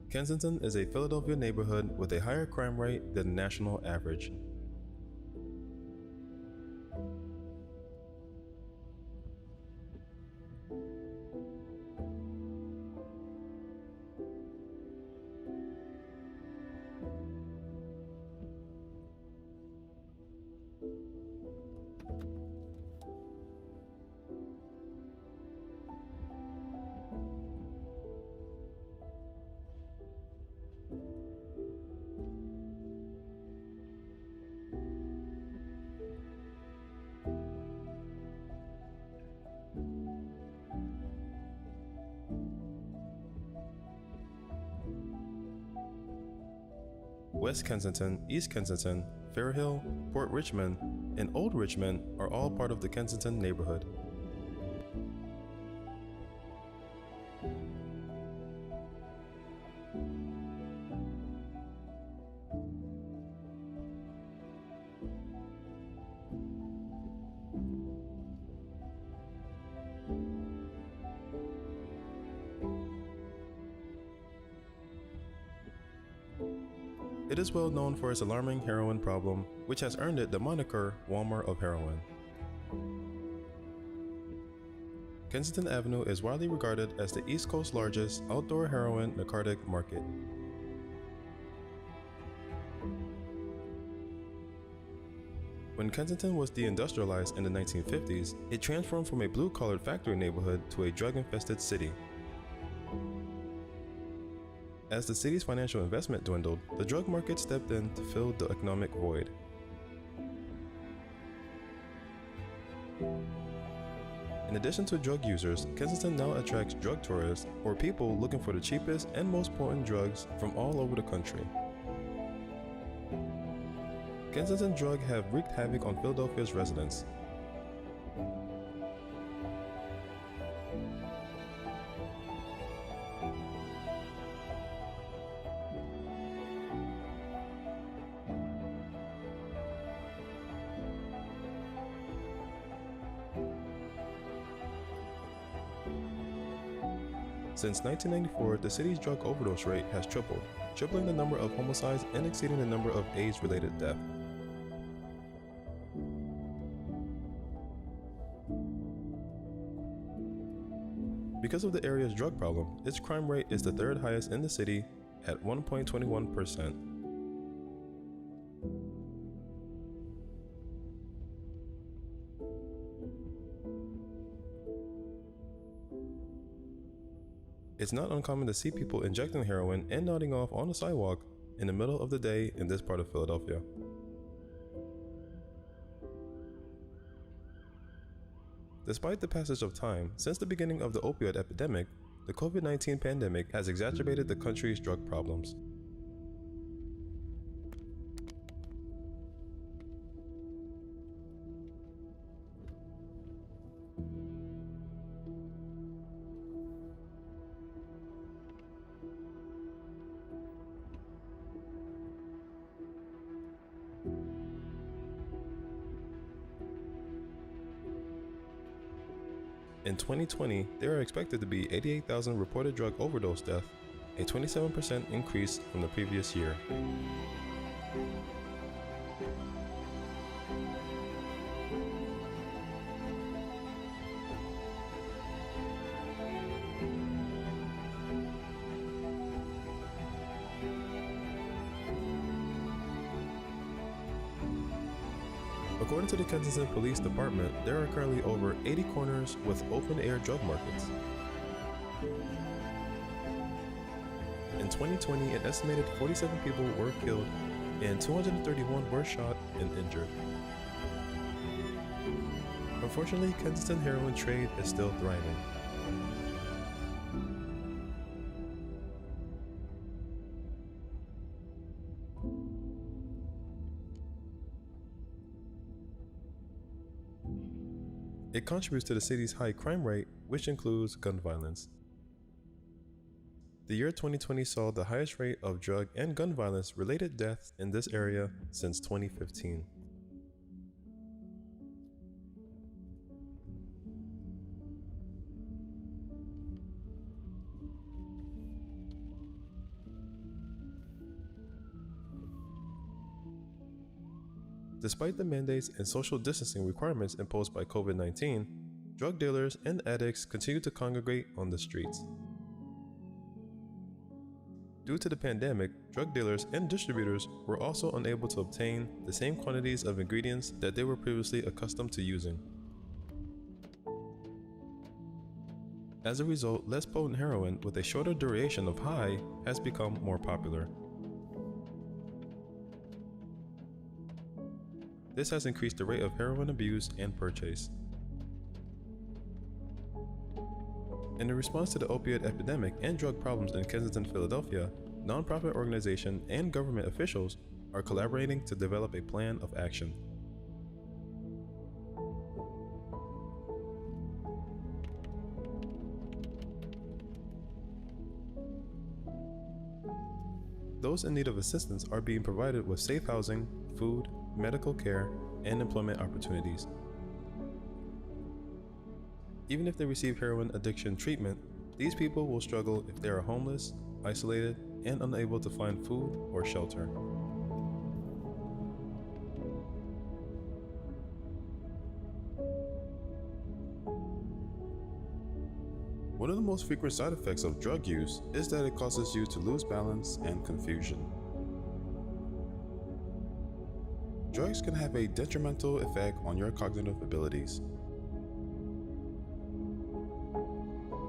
Kensington is a Philadelphia neighborhood with a higher crime rate than the national average. West Kensington, East Kensington, Fairhill, Port Richmond, and Old Richmond are all part of the Kensington neighborhood. It is well known for its alarming heroin problem, which has earned it the moniker Walmart of heroin. Kensington Avenue is widely regarded as the East Coast's largest outdoor heroin narcotic market. When Kensington was deindustrialized in the 1950s, it transformed from a blue-collar factory neighborhood to a drug-infested city. As the city's financial investment dwindled, the drug market stepped in to fill the economic void. In addition to drug users, Kensington now attracts drug tourists, or people looking for the cheapest and most potent drugs from all over the country. Kensington drugs have wreaked havoc on Philadelphia's residents. Since 1994, the city's drug overdose rate has tripled, tripling the number of homicides and exceeding the number of AIDS-related deaths. Because of the area's drug problem, its crime rate is the third highest in the city at 1.21%. It's not uncommon to see people injecting heroin and nodding off on the sidewalk in the middle of the day in this part of Philadelphia. Despite the passage of time, since the beginning of the opioid epidemic, the COVID-19 pandemic has exacerbated the country's drug problems. In 2020, there are expected to be 88,000 reported drug overdose deaths, a 27% increase from the previous year. According to the Kensington Police Department, there are currently over 80 corners with open-air drug markets. In 2020, an estimated 47 people were killed and 231 were shot and injured. Unfortunately, Kensington heroin trade is still thriving. It contributes to the city's high crime rate, which includes gun violence. The year 2020 saw the highest rate of drug and gun violence related deaths in this area since 2015. Despite the mandates and social distancing requirements imposed by COVID-19, drug dealers and addicts continue to congregate on the streets. Due to the pandemic, drug dealers and distributors were also unable to obtain the same quantities of ingredients that they were previously accustomed to using. As a result, less potent heroin with a shorter duration of high has become more popular. This has increased the rate of heroin abuse and purchase. In response to the opioid epidemic and drug problems in Kensington, Philadelphia, nonprofit organizations and government officials are collaborating to develop a plan of action. Those in need of assistance are being provided with safe housing, food, medical care, and employment opportunities. Even if they receive heroin addiction treatment, these people will struggle if they are homeless, isolated, and unable to find food or shelter. One of the most frequent side effects of drug use is that it causes you to lose balance and confusion. Drugs can have a detrimental effect on your cognitive abilities.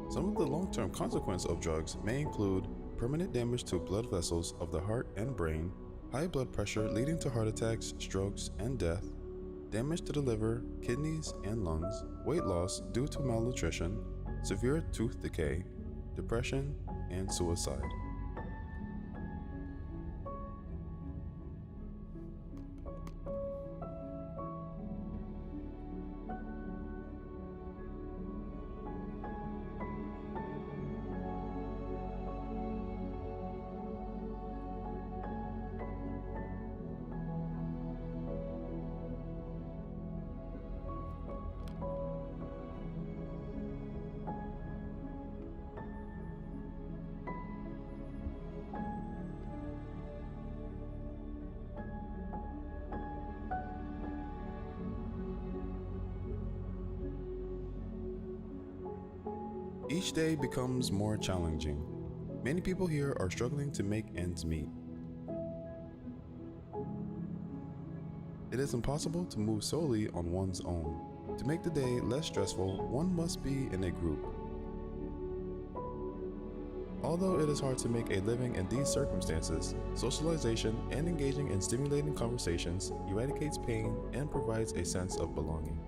Some of the long-term consequences of drugs may include permanent damage to blood vessels of the heart and brain, high blood pressure leading to heart attacks, strokes, and death, damage to the liver, kidneys, and lungs, weight loss due to malnutrition, severe tooth decay, depression, and suicide. Each day becomes more challenging. Many people here are struggling to make ends meet. It is impossible to move solely on one's own. To make the day less stressful, one must be in a group. Although it is hard to make a living in these circumstances, socialization and engaging in stimulating conversations eradicates pain and provides a sense of belonging.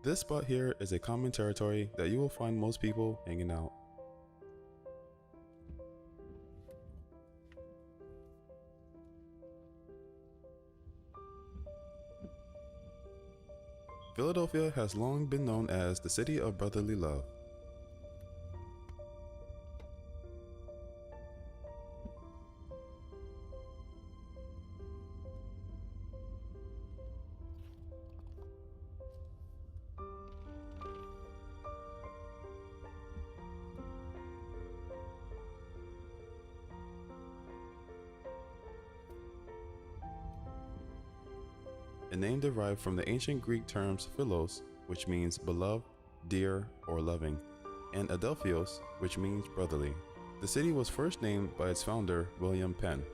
This spot here is a common territory that you will find most people hanging out. Philadelphia has long been known as the city of brotherly love. A name derived from the ancient Greek terms philos, which means beloved, dear, or loving, and adelphios, which means brotherly. The city was first named by its founder, William Penn.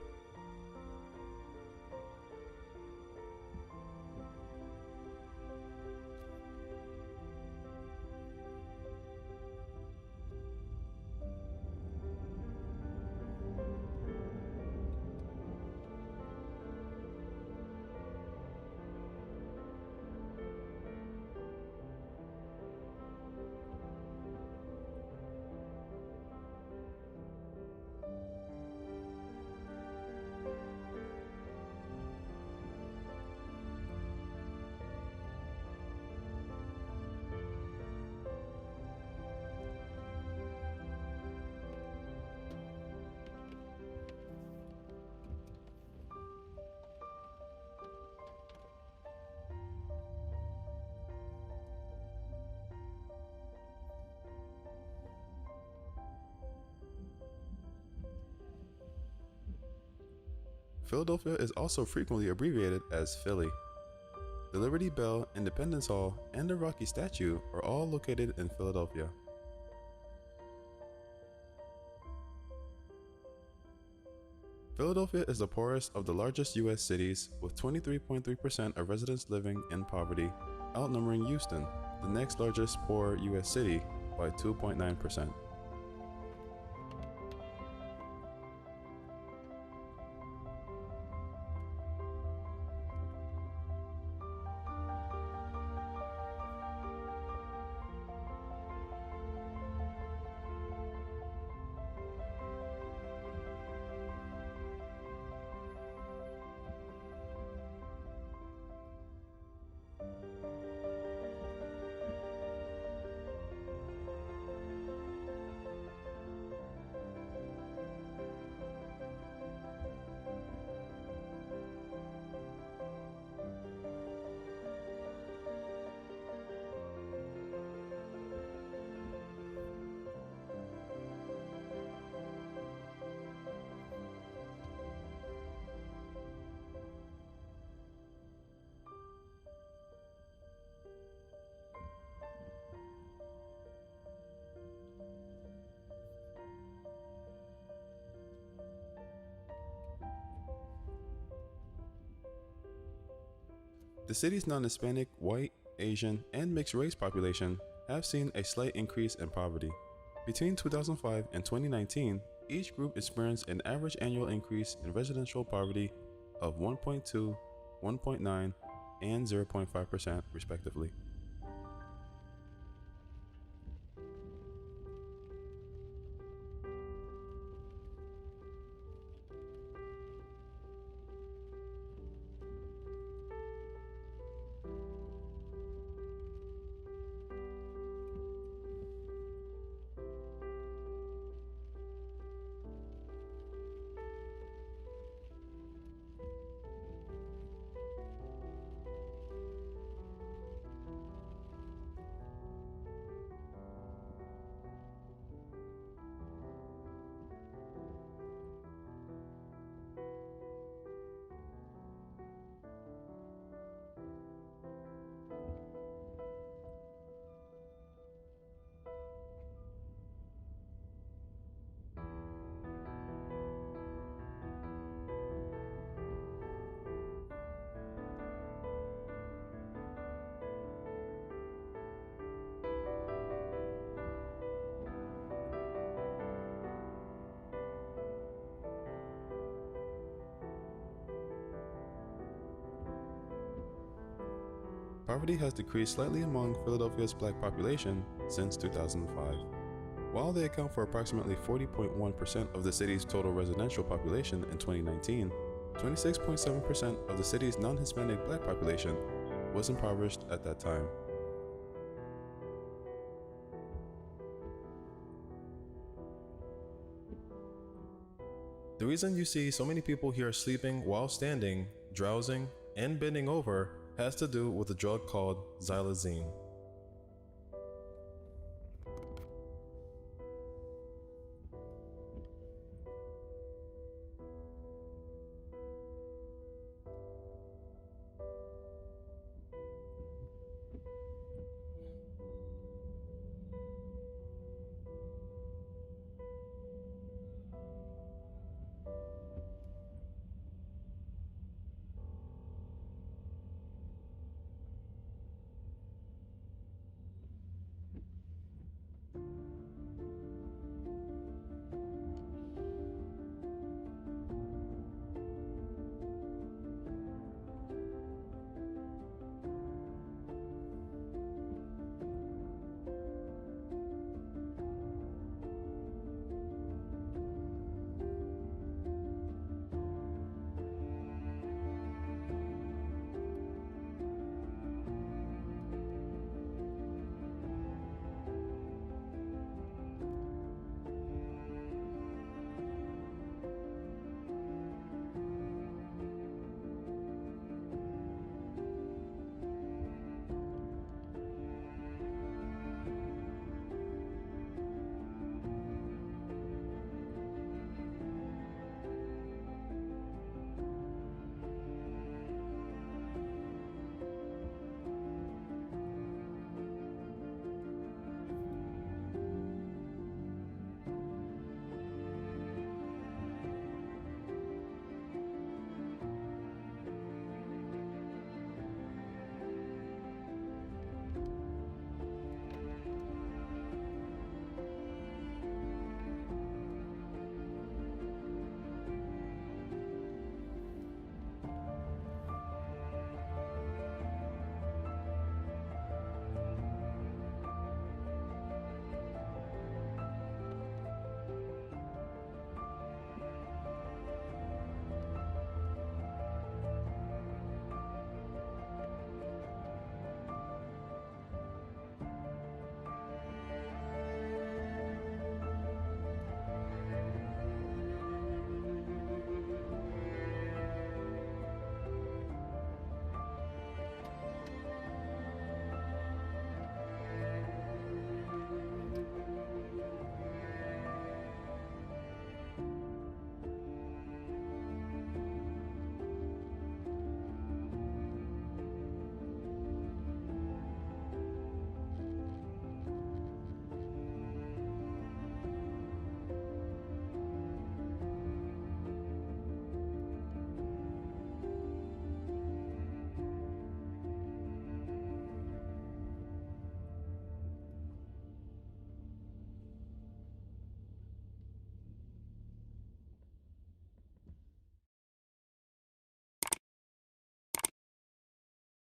Philadelphia is also frequently abbreviated as Philly. The Liberty Bell, Independence Hall, and the Rocky statue are all located in Philadelphia. Philadelphia is the poorest of the largest U.S. cities, with 23.3% of residents living in poverty, outnumbering Houston, the next largest poor U.S. city, by 2.9%. The city's non-Hispanic, white, Asian, and mixed-race population have seen a slight increase in poverty. Between 2005 and 2019, each group experienced an average annual increase in residential poverty of 1.2, 1.9, and 0.5% respectively. Poverty has decreased slightly among Philadelphia's black population since 2005. While they account for approximately 40.1% of the city's total residential population in 2019, 26.7% of the city's non-Hispanic black population was impoverished at that time. The reason you see so many people here sleeping while standing, drowsing, and bending over has to do with a drug called xylazine.